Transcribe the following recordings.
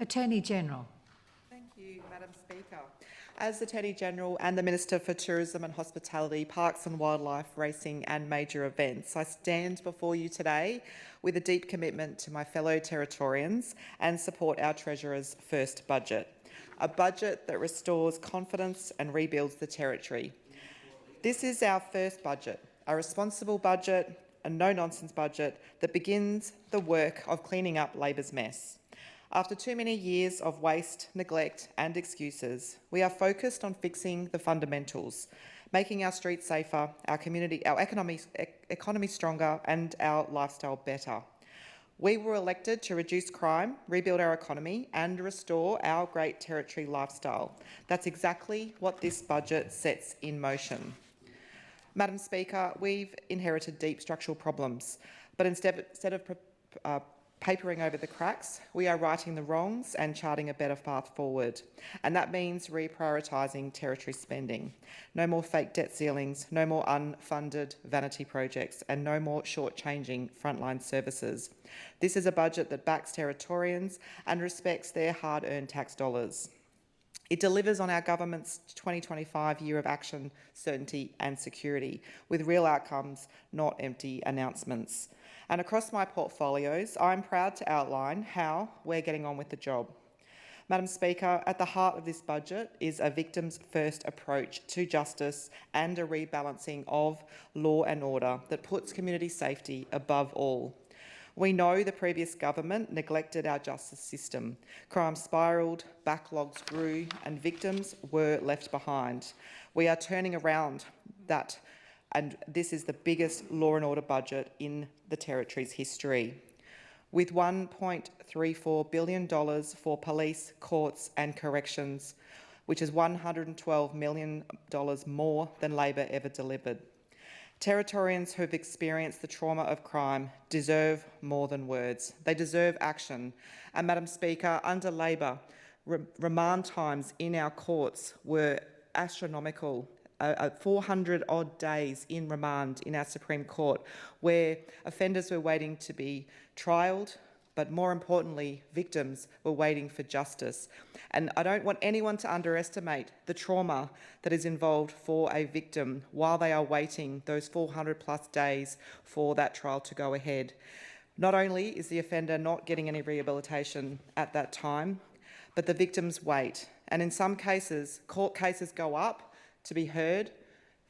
Attorney-General. Thank you, Madam Speaker. As Attorney-General and the Minister for Tourism and Hospitality, Parks and Wildlife, Racing and Major Events, I stand before you today with a deep commitment to my fellow Territorians and support our Treasurer's first budget, a budget that restores confidence and rebuilds the Territory. This is our first budget, a responsible budget, a no-nonsense budget that begins the work of cleaning up Labor's mess. After too many years of waste, neglect and excuses, we are focused on fixing the fundamentals, making our streets safer, our economy stronger and our lifestyle better. We were elected to reduce crime, rebuild our economy and restore our great Territory lifestyle. That's exactly what this budget sets in motion. Madam Speaker, we've inherited deep structural problems, but instead of papering over the cracks, we are righting the wrongs and charting a better path forward. And that means reprioritising Territory spending. No more fake debt ceilings, no more unfunded vanity projects, and no more shortchanging frontline services. This is a budget that backs Territorians and respects their hard-earned tax dollars. It delivers on our government's 2025 year of action, certainty and security, with real outcomes, not empty announcements. And across my portfolios, I'm proud to outline how we're getting on with the job. Madam Speaker, at the heart of this budget is a victims' first approach to justice and a rebalancing of law and order that puts community safety above all. We know the previous government neglected our justice system. Crime spiralled, backlogs grew and victims were left behind. We are turning around that, and this is the biggest law and order budget in the Territory's history. With $1.34 billion for police, courts and corrections, which is $112 million more than Labor ever delivered. Territorians who have experienced the trauma of crime deserve more than words. They deserve action. And Madam Speaker, under Labor, remand times in our courts were astronomical. 400-odd days in remand in our Supreme Court, where offenders were waiting to be trialled, but more importantly, victims were waiting for justice. And I don't want anyone to underestimate the trauma that is involved for a victim while they are waiting those 400+ days for that trial to go ahead. Not only is the offender not getting any rehabilitation at that time, but the victims wait. And in some cases, court cases go up to be heard.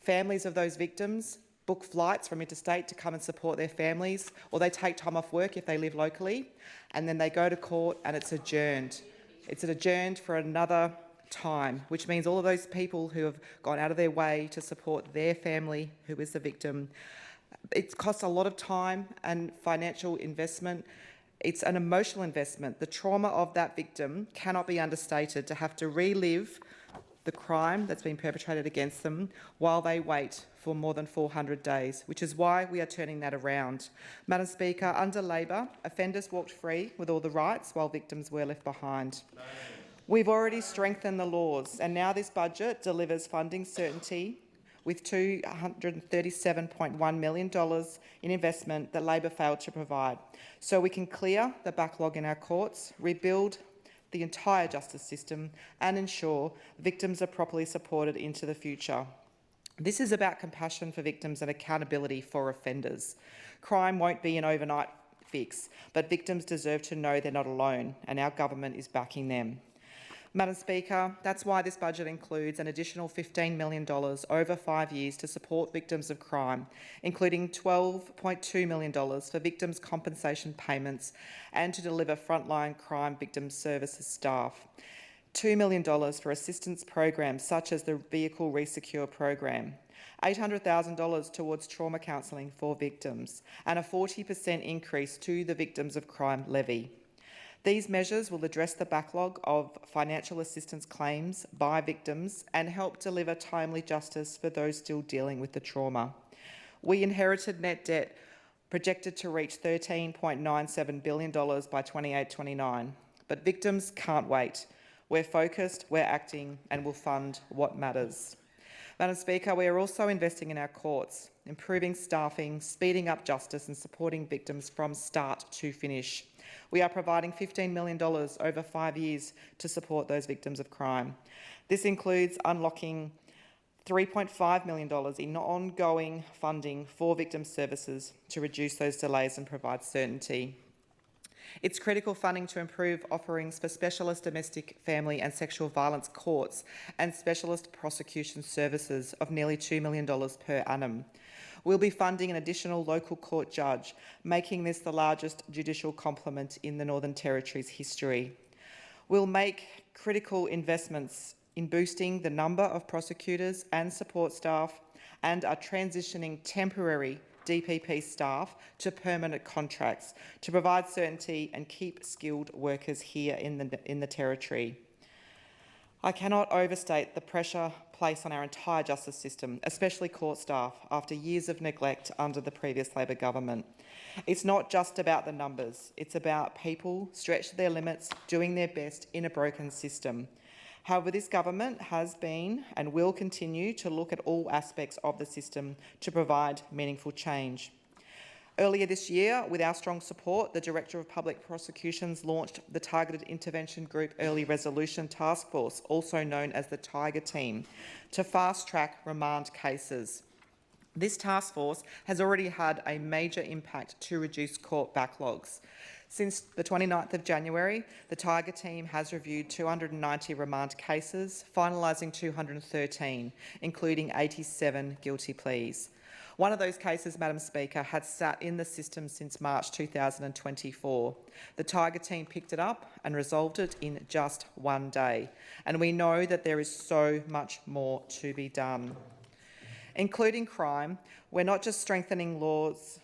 Families of those victims book flights from interstate to come and support their families, or they take time off work if they live locally, and then they go to court and it's adjourned. It's adjourned for another time, which means all of those people who have gone out of their way to support their family who is the victim, it costs a lot of time and financial investment. It's an emotional investment. The trauma of that victim cannot be understated, to have to relive the crime that's been perpetrated against them while they wait for more than 400 days, which is why we are turning that around. Madam Speaker, under Labor, offenders walked free with all the rights while victims were left behind. We've already strengthened the laws, and now this budget delivers funding certainty with $237.1 million in investment that Labor failed to provide, so we can clear the backlog in our courts, rebuild the entire justice system and ensure victims are properly supported into the future. This is about compassion for victims and accountability for offenders. Crime won't be an overnight fix, but victims deserve to know they're not alone, and our government is backing them. Madam Speaker, that's why this budget includes an additional $15 million over 5 years to support victims of crime, including $12.2 million for victims' compensation payments and to deliver frontline crime victim services staff, $2 million for assistance programs such as the Vehicle Resecure program, $800,000 towards trauma counselling for victims, and a 40% increase to the Victims of Crime levy. These measures will address the backlog of financial assistance claims by victims and help deliver timely justice for those still dealing with the trauma. We inherited net debt projected to reach $13.97 billion by 28-29, but victims can't wait. We're focused, we're acting, and will fund what matters. Madam Speaker, we are also investing in our courts, improving staffing, speeding up justice and supporting victims from start to finish. We are providing $15 million over 5 years to support those victims of crime. This includes unlocking $3.5 million in ongoing funding for victim services to reduce those delays and provide certainty. It's critical funding to improve offerings for specialist domestic, family and sexual violence courts and specialist prosecution services of nearly $2 million per annum. We'll be funding an additional local court judge, making this the largest judicial complement in the Northern Territory's history. We'll make critical investments in boosting the number of prosecutors and support staff and are transitioning temporary DPP staff to permanent contracts to provide certainty and keep skilled workers here in the Territory. I cannot overstate the pressure placed on our entire justice system, especially court staff, after years of neglect under the previous Labor government. It's not just about the numbers, it's about people stretched to their limits, doing their best in a broken system. However, this government has been and will continue to look at all aspects of the system to provide meaningful change. Earlier this year, with our strong support, the Director of Public Prosecutions launched the Targeted Intervention Group Early Resolution Task Force, also known as the Tiger Team, to fast-track remand cases. This task force has already had a major impact to reduce court backlogs. Since the 29th of January, the Tiger Team has reviewed 290 remand cases, finalising 213, including 87 guilty pleas. One of those cases, Madam Speaker, had sat in the system since March 2024. The Tiger Team picked it up and resolved it in just one day. And we know that there is so much more to be done. Including crime, we're not just strengthening laws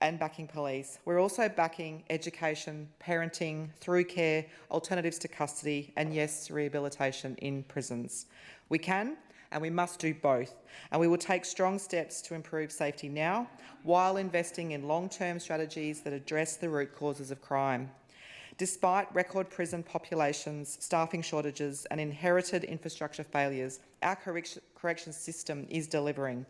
and backing police, we're also backing education, parenting, through care, alternatives to custody and, yes, rehabilitation in prisons. We can and we must do both, and we will take strong steps to improve safety now while investing in long-term strategies that address the root causes of crime. Despite record prison populations, staffing shortages and inherited infrastructure failures, our corrections system is delivering.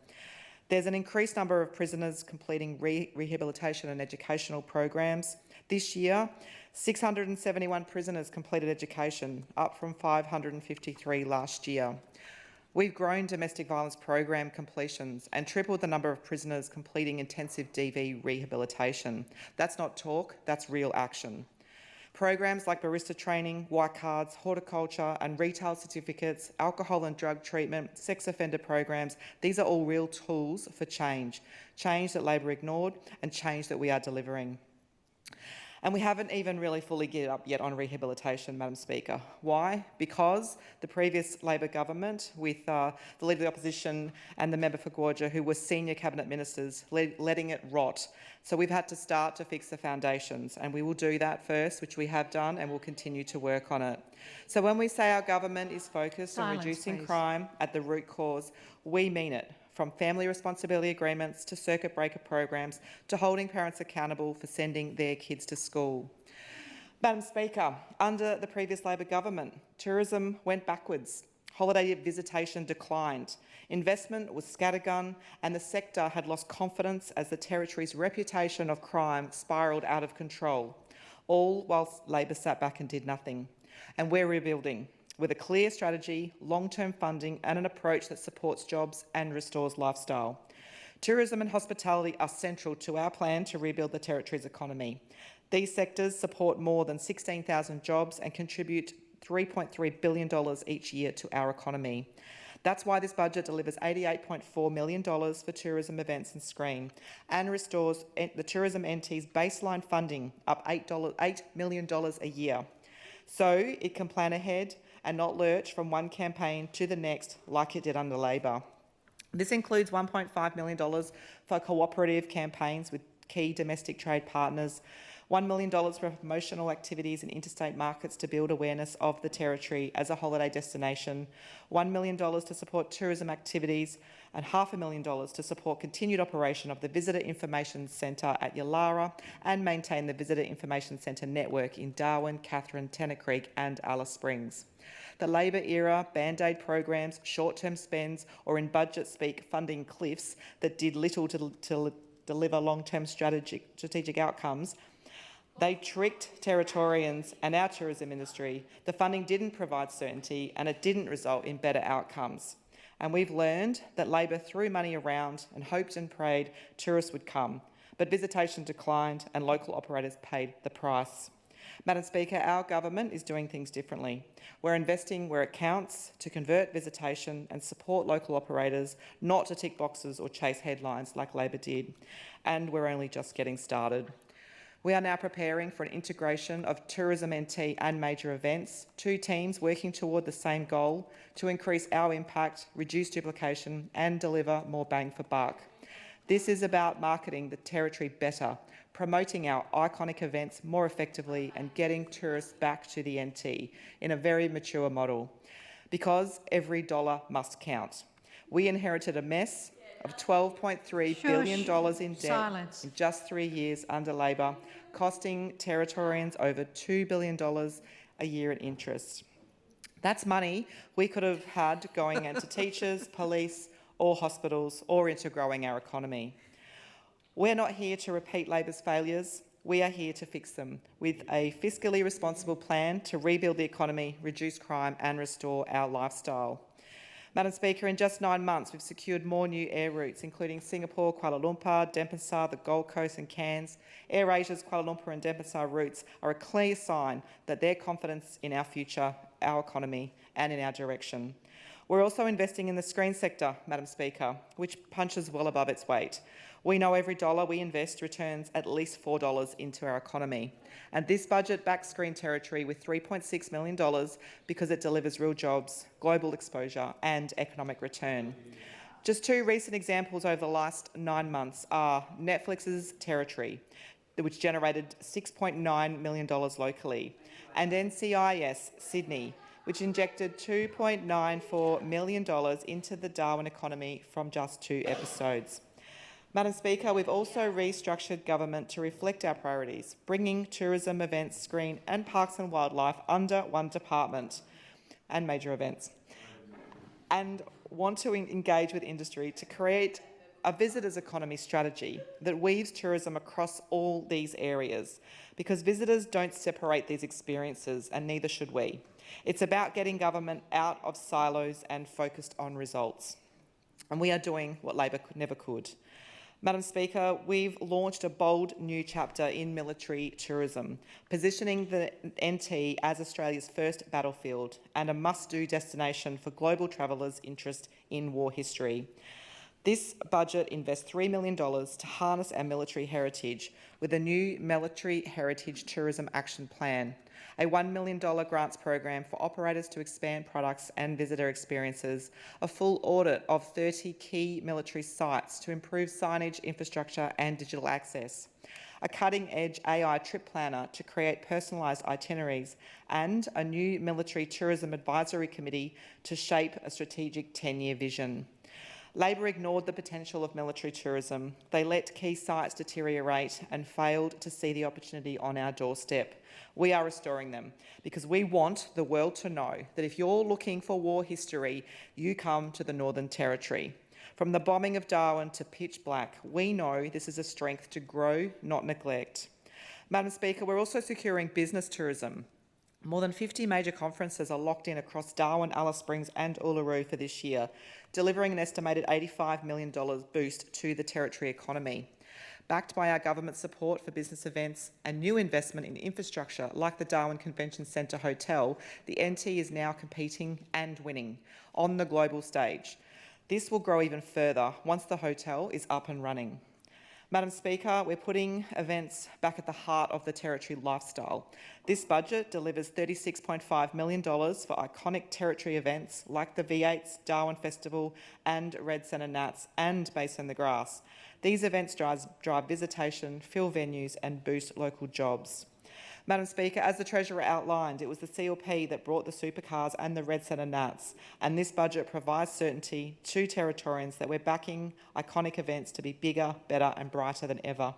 There's an increased number of prisoners completing rehabilitation and educational programs. This year, 671 prisoners completed education, up from 553 last year. We've grown domestic violence program completions and tripled the number of prisoners completing intensive DV rehabilitation. That's not talk, that's real action. Programs like barista training, white cards, horticulture and retail certificates, alcohol and drug treatment, sex offender programs, these are all real tools for change. Change that Labor ignored and change that we are delivering. And we haven't even really fully geared up yet on rehabilitation, Madam Speaker. Why? Because the previous Labor government, with the Leader of the Opposition and the Member for 𝙍𝙀𝙇𝙬𝙎, who were senior Cabinet Ministers, letting it rot. So we've had to start to fix the foundations, and we will do that first, which we have done, and we'll continue to work on it. So when we say our government is focused on reducing crime at the root cause, we mean it. From family responsibility agreements to circuit breaker programs to holding parents accountable for sending their kids to school. Madam Speaker, under the previous Labor government, tourism went backwards, holiday visitation declined, investment was scattergun and the sector had lost confidence as the Territory's reputation of crime spiralled out of control, all whilst Labor sat back and did nothing. And we're rebuilding, with a clear strategy, long-term funding and an approach that supports jobs and restores lifestyle. Tourism and hospitality are central to our plan to rebuild the Territory's economy. These sectors support more than 16,000 jobs and contribute $3.3 billion each year to our economy. That's why this budget delivers $88.4 million for tourism events and screen and restores the Tourism NT's baseline funding up $8 million a year, so it can plan ahead and not lurch from one campaign to the next like it did under Labor. This includes $1.5 million for cooperative campaigns with key domestic trade partners, $1 million for promotional activities in interstate markets to build awareness of the Territory as a holiday destination, $1 million to support tourism activities, and $500,000 to support continued operation of the Visitor Information Centre at Yalara and maintain the Visitor Information Centre network in Darwin, Katherine, Tennant Creek and Alice Springs. The Labor-era Band-Aid programs, short-term spends or in budget speak funding cliffs that did little to deliver long-term strategic outcomes They tricked Territorians and our tourism industry. The funding didn't provide certainty and it didn't result in better outcomes. And we've learned that Labor threw money around and hoped and prayed tourists would come, but visitation declined and local operators paid the price. Madam Speaker, our government is doing things differently. We're investing where it counts to convert visitation and support local operators, not to tick boxes or chase headlines like Labor did. And we're only just getting started. We are now preparing for an integration of tourism NT and major events, two teams working toward the same goal to increase our impact, reduce duplication and deliver more bang for buck. This is about marketing the Territory better, promoting our iconic events more effectively and getting tourists back to the NT in a very mature model, because every dollar must count. We inherited a mess of $12.3 billion in debt in just 3 years under Labor, costing Territorians over $2 billion a year in interest. That's money we could have had going into teachers, police or hospitals or into growing our economy. We're not here to repeat Labor's failures. We are here to fix them with a fiscally responsible plan to rebuild the economy, reduce crime and restore our lifestyle. Madam Speaker, in just 9 months, we've secured more new air routes, including Singapore, Kuala Lumpur, Denpasar, the Gold Coast and Cairns. AirAsia's Kuala Lumpur and Denpasar routes are a clear sign that their confidence in our future, our economy and in our direction. We're also investing in the screen sector, Madam Speaker, which punches well above its weight. We know every dollar we invest returns at least $4 into our economy. And this budget backs Screen Territory with $3.6 million because it delivers real jobs, global exposure and economic return. Just two recent examples over the last 9 months are Netflix's Territory, which generated $6.9 million locally, and NCIS Sydney, which injected $2.94 million into the Darwin economy from just 2 episodes. Madam Speaker, we've also restructured government to reflect our priorities, bringing tourism, events, screen and parks and wildlife under one department and major events, and want to engage with industry to create a visitors economy strategy that weaves tourism across all these areas, because visitors don't separate these experiences and neither should we. It's about getting government out of silos and focused on results. And we are doing what Labor never could. Madam Speaker, we've launched a bold new chapter in military tourism, positioning the NT as Australia's first battlefield and a must-do destination for global travellers' interest in war history. This budget invests $3 million to harness our military heritage with a new Military Heritage Tourism Action Plan, a $1 million grants program for operators to expand products and visitor experiences, a full audit of 30 key military sites to improve signage, infrastructure and digital access, a cutting-edge AI trip planner to create personalised itineraries, and a new Military Tourism Advisory Committee to shape a strategic 10-year vision. Labor ignored the potential of military tourism. They let key sites deteriorate and failed to see the opportunity on our doorstep. We are restoring them because we want the world to know that if you're looking for war history, you come to the Northern Territory. From the bombing of Darwin to pitch black, we know this is a strength to grow, not neglect. Madam Speaker, we're also securing business tourism. More than 50 major conferences are locked in across Darwin, Alice Springs and Uluru for this year, delivering an estimated $85 million boost to the Territory economy. Backed by our government support for business events and new investment in infrastructure like the Darwin Convention Centre Hotel, the NT is now competing and winning on the global stage. This will grow even further once the hotel is up and running. Madam Speaker, we're putting events back at the heart of the Territory lifestyle. This budget delivers $36.5 million for iconic Territory events like the V8's Darwin Festival and Red Centre Nats and Base in the Grass. These events drive visitation, fill venues and boost local jobs. Madam Speaker, as the Treasurer outlined, it was the CLP that brought the supercars and the Red Centre Nats, and this budget provides certainty to Territorians that we're backing iconic events to be bigger, better and brighter than ever.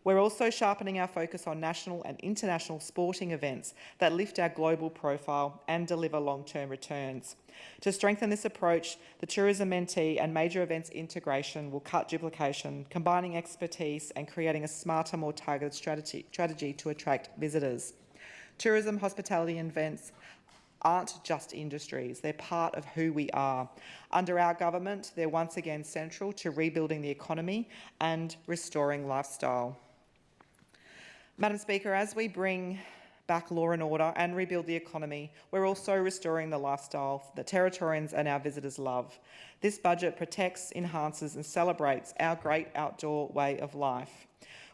We're also sharpening our focus on national and international sporting events that lift our global profile and deliver long-term returns. To strengthen this approach, the tourism mentee and major events integration will cut duplication, combining expertise and creating a smarter, more targeted strategy to attract visitors. Tourism, hospitality and events aren't just industries, they're part of who we are. Under our government, they're once again central to rebuilding the economy and restoring lifestyle. Madam Speaker, as we bring back law and order and rebuild the economy, we're also restoring the lifestyle that Territorians and our visitors love. This budget protects, enhances and celebrates our great outdoor way of life.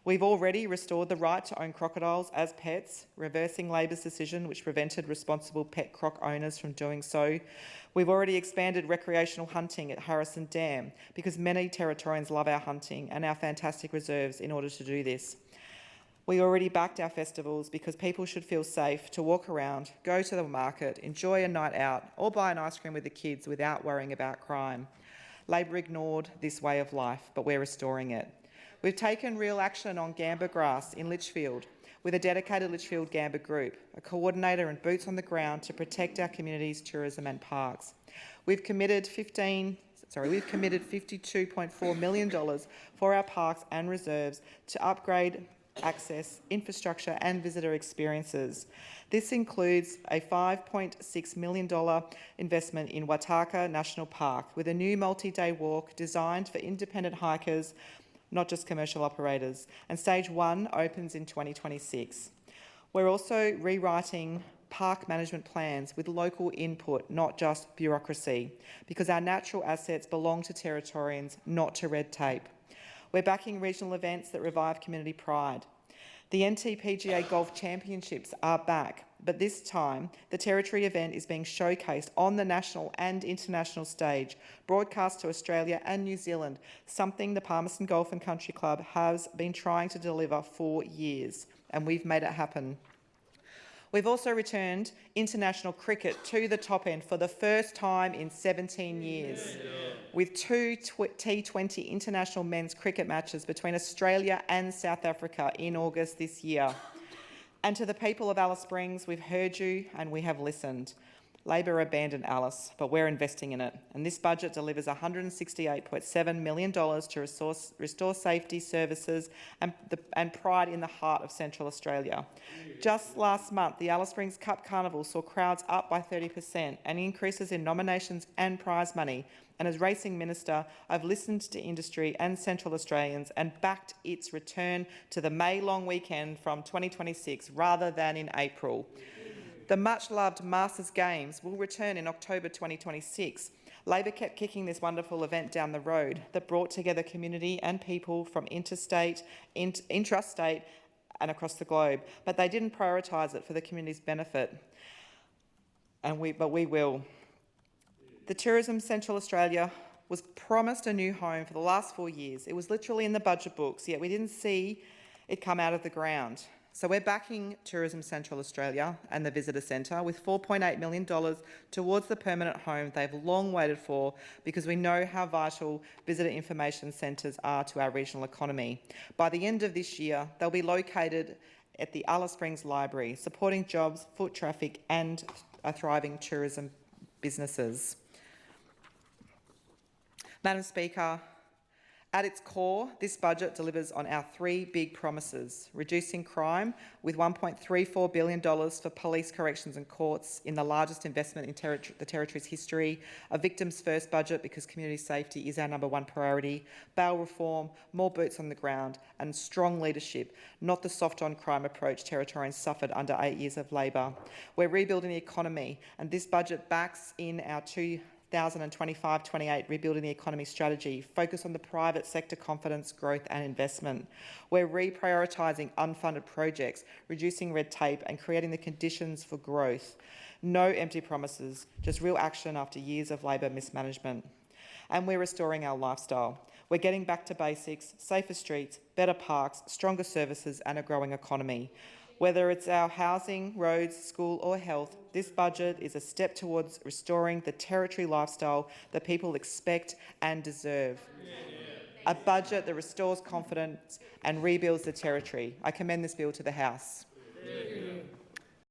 We've already restored the right to own crocodiles as pets, reversing Labor's decision which prevented responsible pet croc owners from doing so. We've already expanded recreational hunting at Harrison Dam because many Territorians love our hunting and our fantastic reserves in order to do this. We already backed our festivals because people should feel safe to walk around, go to the market, enjoy a night out or buy an ice cream with the kids without worrying about crime. Labor ignored this way of life, but we're restoring it. We've taken real action on gamba grass in Litchfield with a dedicated Litchfield Gamba group, a coordinator and boots on the ground to protect our communities, tourism and parks. We've committed $52.4 million for our parks and reserves to upgrade access, infrastructure and visitor experiences. This includes a $5.6 million investment in Wataka National Park with a new multi-day walk designed for independent hikers, not just commercial operators, and Stage 1 opens in 2026. We're also rewriting park management plans with local input, not just bureaucracy, because our natural assets belong to Territorians, not to red tape. We're backing regional events that revive community pride. The NTPGA Golf Championships are back, but this time the Territory event is being showcased on the national and international stage, broadcast to Australia and New Zealand, something the Palmerston Golf and Country Club has been trying to deliver for years, and we've made it happen. We've also returned international cricket to the top end for the first time in 17 years, with two T20 international men's cricket matches between Australia and South Africa in August this year. And to the people of Alice Springs, we've heard you and we have listened. Labor abandoned Alice, but we're investing in it. And this budget delivers $168.7 million to restore safety, services and pride in the heart of Central Australia. Just last month, the Alice Springs Cup Carnival saw crowds up by 30% and increases in nominations and prize money. And as Racing Minister, I've listened to industry and Central Australians and backed its return to the May long weekend from 2026 rather than in April. The much-loved Masters Games will return in October 2026. Labor kept kicking this wonderful event down the road that brought together community and people from intrastate and across the globe, but they didn't prioritise it for the community's benefit. But we will. The Tourism Central Australia was promised a new home for the last 4 years. It was literally in the budget books, yet we didn't see it come out of the ground. So we're backing Tourism Central Australia and the Visitor Centre with $4.8 million towards the permanent home they've long waited for, because we know how vital visitor information centres are to our regional economy. By the end of this year, they'll be located at the Alice Springs Library, supporting jobs, foot traffic and thriving tourism businesses. Madam Speaker, at its core, this budget delivers on our three big promises: reducing crime with $1.34 billion for police, corrections and courts in the largest investment in the Territory's history, a victims first budget because community safety is our #1 priority, bail reform, more boots on the ground and strong leadership, not the soft on crime approach Territorians suffered under 8 years of Labor. We're rebuilding the economy, and this budget backs in our 2025-28 Rebuilding the Economy strategy, focus on the private sector confidence, growth and investment. We're reprioritising unfunded projects, reducing red tape and creating the conditions for growth. No empty promises, just real action after years of Labor mismanagement. And we're restoring our lifestyle. We're getting back to basics: safer streets, better parks, stronger services and a growing economy. Whether it's our housing, roads, school or health, this budget is a step towards restoring the Territory lifestyle that people expect and deserve. a budget that restores confidence and rebuilds the territory. I commend this bill to the House.